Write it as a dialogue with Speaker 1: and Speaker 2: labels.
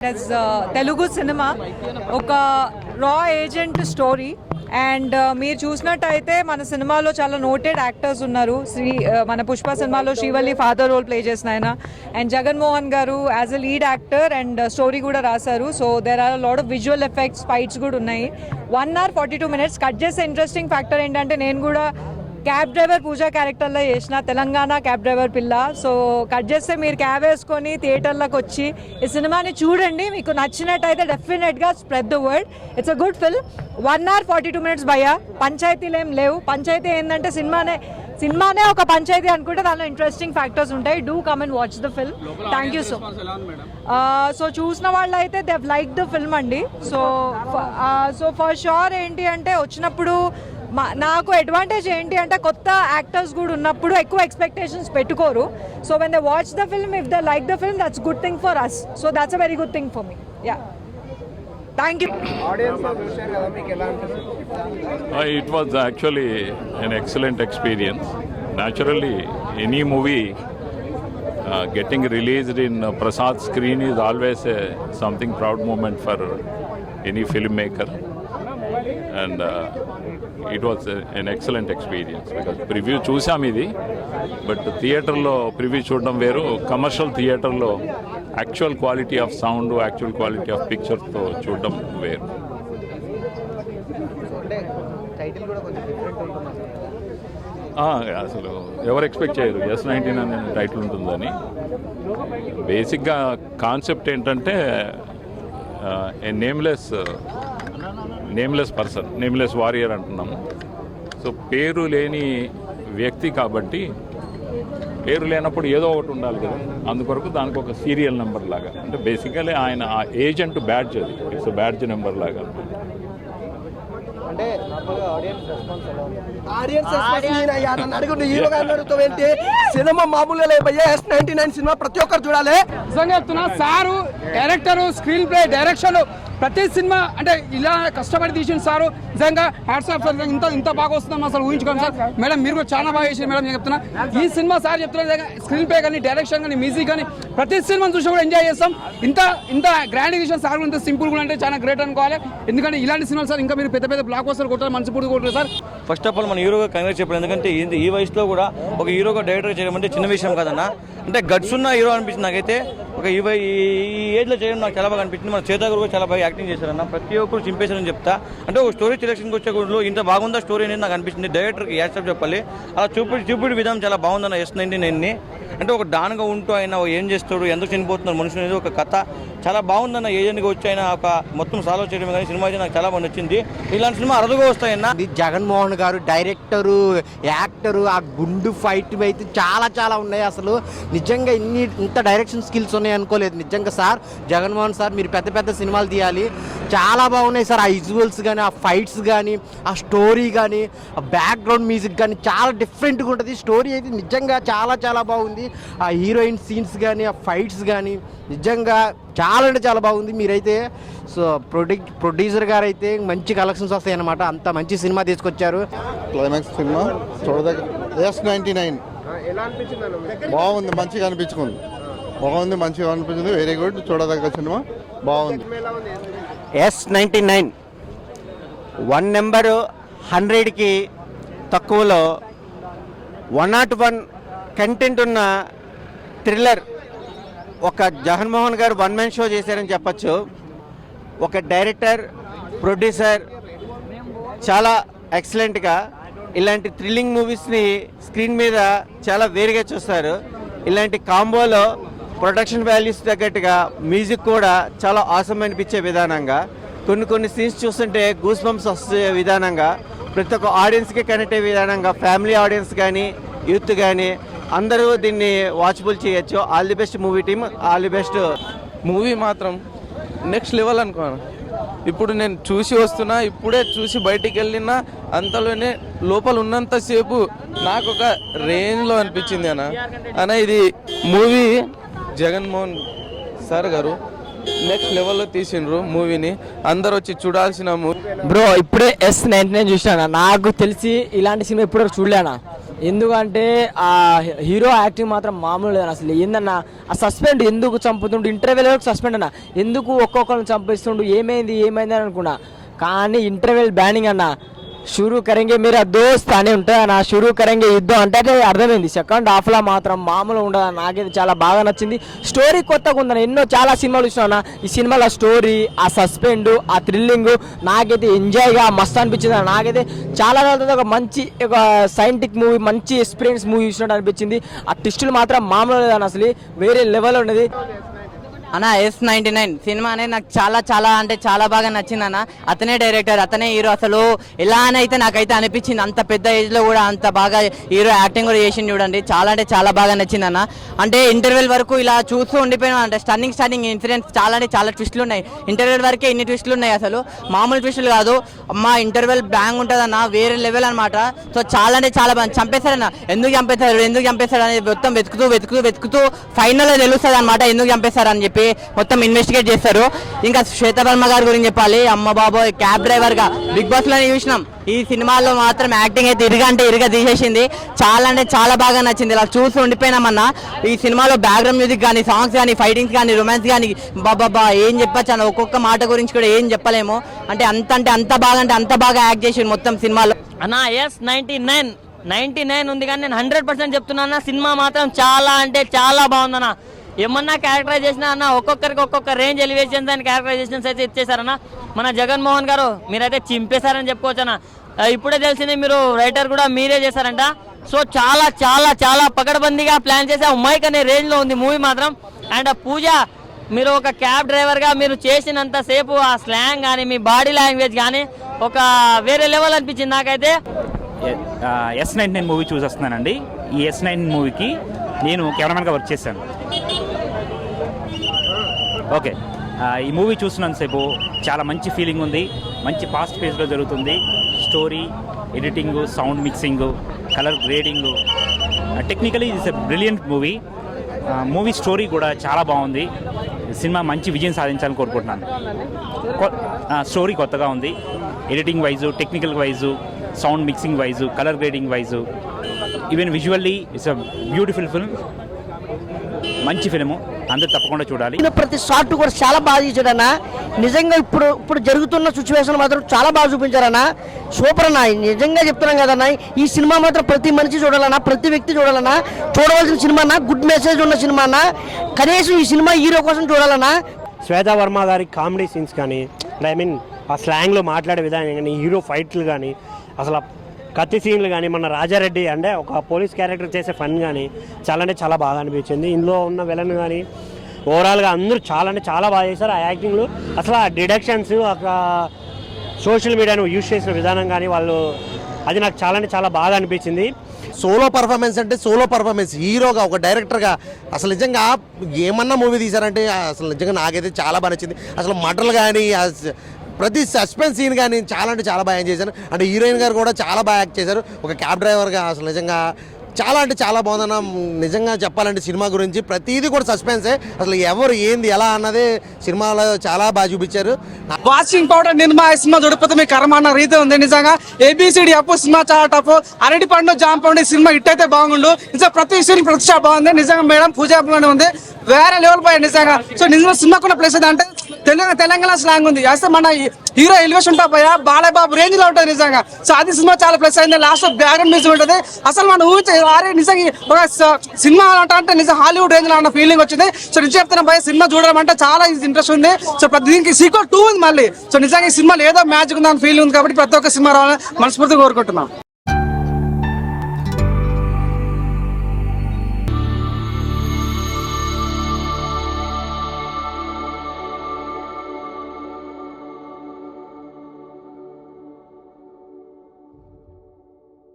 Speaker 1: Telugu cinema ఒక రా agent story and మీరు చూసినట్టయితే మన సినిమాలో చాలా నోటెడ్ యాక్టర్స్ ఉన్నారు. మన పుష్ప సినిమాలో శ్రీవల్లి ఫాదర్ రోల్ ప్లే చేసిన ఆయన అండ్ జగన్మోహన్ గారు as a lead actor and story కూడా రాశారు. So there are lot of visual effects, fights కూడా ఉన్నాయి. 1 hour 42 minutes. కట్ చేసే ఇంట్రెస్టింగ్ ఫ్యాక్టర్ ఏంటంటే నేను కూడా క్యాబ్ డ్రైవర్ పూజా క్యారెక్టర్లో చేసిన తెలంగాణ క్యాబ్ డ్రైవర్ పిల్ల. సో కట్ చేస్తే మీరు క్యాబ్ వేసుకొని థియేటర్లోకి వచ్చి ఈ సినిమాని చూడండి. మీకు నచ్చినట్టయితే డెఫినెట్గా spread the word. It's a good film. 1 hour 42 minutes భయ్యా. పంచాయతీలు ఏం లేవు. పంచాయతీ ఏంటంటే సినిమానే ఒక పంచాయతీ అనుకుంటే దానిలో ఇంట్రెస్టింగ్ ఫ్యాక్టర్స్ ఉంటాయి. Do come and watch the film. Thank you. So చూసిన వాళ్ళు అయితే దే లైక్ ద ఫిల్మ్ అండి. సో ఫర్ షూర్ ఏంటి అంటే వచ్చినప్పుడు నాకు అడ్వాంటేజ్ ఏంటి అంటే కొత్త యాక్టర్స్ కూడా ఉన్నప్పుడు ఎక్కువ ఎక్స్పెక్టేషన్స్ పెట్టుకోరు. So when they watch the film, if they like the film, that's good thing for us. So that's a very good thing for me. Yeah, thank you.
Speaker 2: It was actually an excellent experience. Naturally, any movie getting released in Prasad screen is always something proud moment for any filmmaker, and it was an excellent experience because preview చూసాం ఇది, but థియేటర్లో preview చూడడం వేరు, commercial థియేటర్లో actual quality of sound, actual quality of పిక్చర్తో చూడడం వేరు. అసలు ఎవరు ఎక్స్పెక్ట్ చేయరు S19 అనే టైటిల్ ఉంటుందని. బేసిక్గా కాన్సెప్ట్ ఏంటంటే ఏ నేమ్లెస్ పర్సన్, నేమ్లెస్ వారియర్ అంటున్నాము. సో పేరు లేని వ్యక్తి కాబట్టి పేరు లేనప్పుడు ఏదో ఒకటి ఉండాలి కదా, అందుకొరకు దానికి ఒక సీరియల్ నెంబర్ లాగా, అంటే బేసికలీ ఆయన ఆ ఏజెంట్ బ్యాడ్జ్, అది ఇట్స్ బ్యాడ్జ్ నెంబర్ లాగా.
Speaker 3: సినిమా మామూలుగా లేదు. S99 సినిమా ప్రతి ఒక్కరు చూడాలి. నిజంగా చెప్తున్నా, sir director, screen play, direction, ప్రతి సినిమా అంటే ఇలా కష్టపడి తీసిన సారు నిజంగా హ్యాట్స్ ఆఫ్ సార్. ఇంత బాగా వస్తుందని అసలు ఊహించుకోండి సార్. మేడం మీరు కూడా చాలా బాగా చేసారు మేడం. నేను చెప్తున్నా ఈ సినిమా సార్ చెప్తున్నా, స్క్రీన్ ప్లే కానీ, డైరెక్షన్ కానీ, మ్యూజిక్ కానీ ప్రతి సినిమాని చూసి కూడా ఎంజాయ్ చేస్తాం. ఇంత గ్రాండ్ తీసిన సార్ ఇంత సింపుల్ కూడా అంటే చాలా గ్రేట్ అనుకోవాలి. ఎందుకంటే ఇలాంటి సినిమాలు సార్ ఇంకా మీరు పెద్ద బ్లాక్ బస్టర్ కొట్టారు, మంచి పూడి కొట్టారు సార్.
Speaker 4: ఫస్ట్ ఆఫ్ ఆల్ మన హీరోగా కంగ్రాట్ చెప్పారు. ఎందుకంటే ఈ వయసులో కూడా ఒక హీరోగా డైరెక్టర్ చేయడం అంటే చిన్న విషయం కాదన్నా. అంటే గట్స్ ఉన్న హీరో అనిపించింది నాకైతే. ఒక ఈ ఏజ్లో చేయడం నాకు చాలా బాగా అనిపించింది. మన చేత కూడా చాలా బాగా యాక్టింగ్ చేశారన్న. ప్రతి ఒక్కరు చింపేశారని చెప్తా. అంటే ఒక స్టోరీ సెలక్షన్కి వచ్చే కూడా ఇంత బాగుందా స్టోరీ అనేది నాకు అనిపించింది. డైరెక్టర్కి యాక్సెప్ట్ చెప్పాలి. అలా చూపిడి విధానం చాలా బాగుందన్న S99ని. అంటే ఒక డాన్గా ఉంటూ ఆయన ఏం చేస్తాడు, ఎందుకు చనిపోతున్నారు మనుషులు అనేది ఒక కథ చాలా బాగుందన్న. ఏజెంట్గా వచ్చి ఆయన ఒక మొత్తం సాల్వ్ చేయడం కానీ సినిమా అయితే నాకు చాలా బాగా నచ్చింది. ఇలాంటి సినిమా అరుదుగా వస్తాయన్న.
Speaker 3: జగన్మోహన్ గారు డైరెక్టరు, యాక్టరు, ఆ గుండు ఫైట్ అయితే చాలా ఉన్నాయి. అసలు నిజంగా ఇంత డైరెక్షన్ స్కిల్స్ ఉన్నాయి అనుకోలేదు. నిజంగా సార్, జగన్మోహన్ సార్ మీరు పెద్ద సినిమాలు తీయాలి. చాలా బాగున్నాయి సార్. ఆ విజువల్స్ కానీ, ఆ ఫైట్స్ కానీ, ఆ స్టోరీ కానీ, ఆ బ్యాక్గ్రౌండ్ మ్యూజిక్ కానీ చాలా డిఫరెంట్గా ఉంటుంది. స్టోరీ అయితే నిజంగా చాలా బాగుంది. ఆ హీరోయిన్ సీన్స్ కానీ, ఆ ఫైట్స్ కానీ నిజంగా చాలా అంటే చాలా బాగుంది. మీరైతే సో ప్రొడ్యూసర్ గారు అయితే మంచి కలెక్షన్స్ వస్తాయన్నమాట. అంత మంచి సినిమా తీసుకొచ్చారు.
Speaker 5: క్లైమాక్స్ సినిమా చూడదగ్గ. S99 బాగుంది, మంచిగా అనిపించుకుంది. వెరీ గుడ్, చూడదగ్గ సినిమా, బాగుంది.
Speaker 3: S99 1 నెంబరు 100కి తక్కువలో 101 కంటెంట్ ఉన్న థ్రిల్లర్. ఒక జగన్మోహన్ గారు 1 man షో చేశారని చెప్పచ్చు. ఒక డైరెక్టర్, ప్రొడ్యూసర్ చాలా ఎక్సలెంట్గా ఇలాంటి థ్రిల్లింగ్ మూవీస్ని స్క్రీన్ మీద చాలా వేరుగా చూస్తారు. ఇలాంటి కాంబోలో ప్రొడక్షన్ వాల్యూస్ తగ్గట్టుగా మ్యూజిక్ కూడా చాలా ఆసమ్ అనిపించే విధానంగా, కొన్ని సీన్స్ చూస్తుంటే గూస్ బంప్స్ వస్తే విధానంగా, ప్రతి ఒక్క ఆడియన్స్కి కనెక్ట్ అయ్యే విధానంగా, ఫ్యామిలీ ఆడియన్స్ కానీ, యూత్ కానీ అందరూ దీన్ని వాచబుల్ చేయొచ్చు. All the best movie team, all the best.
Speaker 6: Movie మాత్రం నెక్స్ట్ లెవెల్ అనుకోను. ఇప్పుడు నేను చూసి వస్తున్నా, ఇప్పుడే చూసి బయటికి వెళ్ళినా అంతలోనే లోపల ఉన్నంతసేపు నాకు ఒక రేంజ్లో అనిపించింది అన్న. ఇది మూవీ జగన్మోహన్ సార్ గారు నెక్స్ట్ లెవెల్లో తీసిండ్రు మూవీని. అందరు వచ్చి చూడాల్సిన మూవీ.
Speaker 7: బ్రో ఇప్పుడే S99 చూసాను. నాకు తెలిసి ఇలాంటి సినిమా ఇప్పుడు చూడలేనా. ఎందుకంటే ఆ హీరో యాక్టింగ్ మాత్రం మామూలు లేదు అసలు. ఏందన్నా ఆ సస్పెండ్ ఎందుకు చంపుతుండు, ఇంటర్వెల్ వరకు సస్పెండ్ అన్న, ఎందుకు ఒక్కొక్కరిని చంపిస్తుండు, ఏమైంది అని అనుకున్నా. కానీ ఇంటర్వెల్ బ్యానింగ్ అన్న, షురూ కరెంగే మీరా దోస్త్ అని ఉంటుంది అన్న, షురూ కరెంగే యుద్ధం అంటే అర్థమైంది. సెకండ్ హాఫ్లో మాత్రం మామూలు ఉండదు. నాకైతే చాలా బాగా నచ్చింది. స్టోరీ కొత్తగా ఉందన్న, ఎన్నో చాలా సినిమాలు చూసినా ఈ సినిమాలో స్టోరీ, ఆ సస్పెండ్, ఆ థ్రిల్లింగ్ నాకైతే ఎంజాయ్గా మస్తు అనిపించింది. నాకైతే చాలా రోజులతో ఒక మంచి ఒక సైంటిఫిక్ మూవీ, మంచి ఎక్స్పీరియన్స్ మూవీ చూసినట్టు అనిపించింది. ఆ ట్విస్టులు మాత్రం మామూలు లేదన్న, అసలు వేరే లెవెల్ ఉన్నది
Speaker 8: అన్న. S99 సినిమా అనేది నాకు చాలా అంటే చాలా బాగా నచ్చింది అన్న. అతనే డైరెక్టర్, అతనే హీరో. అసలు ఎలా అని అయితే నాకైతే అనిపించింది, అంత పెద్ద ఏజ్లో కూడా అంత బాగా హీరో యాక్టింగ్ కూడా చేసింది చూడండి. చాలా అంటే చాలా బాగా నచ్చింది అన్న. అంటే ఇంటర్వెల్ వరకు ఇలా చూస్తూ ఉండిపోయినా అంటే స్టన్నింగ్ ఇన్సిడెంట్స్ చాలా అంటే చాలా ట్విస్టులు ఉన్నాయి. ఇంటర్వెల్ వరకే ఇన్ని ట్విస్టులు ఉన్నాయి, అసలు మామూలు ట్విస్టులు కాదు. అమ్మ ఇంటర్వెల్ బ్యాంగ్ ఉంటుంది అన్న, వేరే లెవెల్ అనమాట. సో చాలా అంటే చాలా బాగా చంపేశారన్న. ఎందుకు చంపేశారు అనేది మొత్తం వెతుకుతూ ఫైనల్లో తెలుస్తుంది అనమాట ఎందుకు చంపేశారు అని చెప్పి మొత్తం ఇన్వెస్టిగేట్ చేస్తారు. ఇంకా శ్వేతవర్మ గారి గురించి చెప్పాలి. అమ్మ బాబోయ్, క్యాబ్ డ్రైవర్ గా బిగ్ బాస్ లోనే చూసినాం. ఈ సినిమాలో మాత్రం యాక్టింగ్ అయితే ఇరుగా తీసేసింది. చాలా అంటే చాలా బాగా నచ్చింది. ఇలా చూసి ఉండిపోయినామన్నా. ఈ సినిమాలో బ్యాక్గ్రౌండ్ మ్యూజిక్ కానీ, సాంగ్స్ కానీ, ఫైటింగ్స్ కానీ, రొమాన్స్ కానీ బాబా ఏం చెప్పచ్చు అన్న, ఒక్కొక్క మాట గురించి కూడా ఏం చెప్పలేము. అంటే అంత బాగా యాక్ట్ చేసింది మొత్తం సినిమాలో
Speaker 7: అన్న. S99 ఉంది కానీ నేను 100% చెప్తున్నా, సినిమా మాత్రం చాలా అంటే చాలా బాగుందన్న. ఏమన్నా క్యారెక్టరైజేషన్ అన్న, ఒక్కొక్కరికి ఒక్కొక్క రేంజ్ ఎలివేషన్స్ అండ్ క్యారెక్టరైజేషన్స్ అయితే ఇచ్చేసారన్న. మన జగన్మోహన్ గారు మీరైతే చింపేశారని చెప్పుకోవచ్చు అన్న. ఇప్పుడే తెలిసింది మీరు రైటర్ కూడా మీరే చేశారంట. సో చాలా పకడ్బందీగా ప్లాన్ చేసే మైక్ అనే రేంజ్లో ఉంది మూవీ మాత్రం. అండ్ పూజ, మీరు ఒక క్యాబ్ డ్రైవర్గా మీరు చేసినంతసేపు ఆ స్లాంగ్ కానీ, మీ బాడీ లాంగ్వేజ్ కానీ ఒక వేరే లెవెల్ అనిపించింది నాకైతే.
Speaker 9: S99 movie చూసేస్తున్నానండి. ఈ S9 మూవీకి నేను కెమెరామెన్గా వర్క్ చేశాను. ఓకే, ఈ మూవీ చూసినంతసేపు చాలా మంచి ఫీలింగ్ ఉంది. మంచి ఫాస్ట్ పేస్లో జరుగుతుంది. Story, editing, sound mixing, colour grading, technically it's a brilliant movie. Movie story కూడా చాలా బాగుంది. సినిమా మంచి విజయం సాధించాలని కోరుకుంటున్నాను. స్టోరీ కొత్తగా ఉంది. Editing wise, technical wise, sound mixing wise, colour grading wise, even visually it's a beautiful film. మంచి ఫిల్ము, అందరూ తప్పకుండా చూడాలి.
Speaker 10: ప్రతి షాట్ కూడా చాలా బాగా తీసాడన్న. నిజంగా ఇప్పుడు జరుగుతున్న సిచ్యువేషన్ మాత్రం చాలా బాగా చూపించారన్న. సూపర్ అన్న, నిజంగా చెప్తున్నాం కదన్న. ఈ సినిమా మాత్రం ప్రతి మనిషి చూడాలన్నా, ప్రతి వ్యక్తి చూడాలన్నా. చూడవలసిన సినిమా అన్న, గుడ్ మెసేజ్ ఉన్న సినిమా అన్న. కనీసం ఈ సినిమా హీరో కోసం చూడాలన్నా.
Speaker 3: శ్వేతవర్మ గారి కామెడీ సీన్స్ కానీ, ఆ స్లాంగ్లో మాట్లాడే విధానం కానీ, హీరో ఫైట్లు కానీ, అసలు కత్తి సీన్లు కానీ, మన రాజారెడ్డి అంటే ఒక పోలీస్ క్యారెక్టర్ చేసే ఫన్ కానీ చాలా అంటే చాలా బాగా అనిపించింది. ఇందులో ఉన్న విలన్ కానీ ఓవరాల్గా అందరూ చాలా అంటే చాలా బాగా చేశారు. ఆ యాక్టింగ్లు, అసలు ఆ డిడక్షన్స్, ఒక సోషల్ మీడియాను యూజ్ చేసిన విధానం కానీ వాళ్ళు, అది నాకు చాలా అంటే చాలా బాగా అనిపించింది.
Speaker 11: సోలో పర్ఫార్మెన్స్ అంటే సోలో పర్ఫార్మెన్స్, హీరోగా ఒక డైరెక్టర్గా అసలు నిజంగా ఏమన్నా మూవీ తీశారంటే అసలు నిజంగా నాకైతే చాలా బాగా నచ్చింది. అసలు మటర్లు కానీ, ప్రతి సస్పెన్స్ సీన్ కానీ చాలా అంటే చాలా బాగా చేశారు. అంటే హీరోయిన్ గారు కూడా చాలా బాగా యాక్ట్ చేశారు ఒక క్యాబ్ డ్రైవర్గా. అసలు నిజంగా చాలా అంటే చాలా బాగుందన్న. నిజంగా చెప్పాలంటే సినిమా గురించి ప్రతిదీ కూడా సస్పెన్సే. అసలు ఎవరు ఏంది ఎలా అన్నదే సినిమాలో చాలా బాగా చూపించారు.
Speaker 12: వాషింగ్ పౌడర్ నిర్మా సినిమా చూడకపోతే మీ కర్మ అన్న రీతి ఉంది. నిజంగా ABCD అప్పు సినిమా చాలా టఫ్. అరటి పండు జామ పండు సినిమా హిట్ అయితే బాగుండు. నిజంగా ప్రతి సీన్ ప్రతి షాట్ బాగుంది. నిజంగా మేడం పూజ ఉంది, వేరే లెవెల్ పోయాయి నిజంగా. సో నిజంగా సినిమాకున్న ప్లేస్ అంటే తెలంగాణ స్లాంగ్ ఉంది. అసలు మన హీరో ఎలివేషన్ టాప్ అయ్యా బాలయ్యబాబు రేంజ్ లో ఉంటుంది నిజంగా. సో అది సినిమా చాలా ప్లస్ అయింది. లాస్ట్ బ్యాక్గ్రౌండ్ మ్యూజిక్ ఉంటుంది. అసలు మన ఊహించే నిజంగా ఒక సినిమా అంటే నిజం హాలీవుడ్ రేంజ్ లో ఉన్న ఫీలింగ్ వచ్చింది. సో నిజం చెప్తున్నా భయ, సినిమా చూడడం అంటే చాలా ఇంట్రెస్ట్ ఉంది. సో ప్రతి దీనికి సీక్వెల్ 2 ఉంది మళ్ళీ. సో నిజంగా ఈ సినిమాలో ఏదో మ్యాజిక్ ఉందని ఫీలింగ్ ఉంది. కాబట్టి ప్రతి ఒక్క సినిమా రావాలని మనస్ఫూర్తిగా కోరుకుంటున్నాం.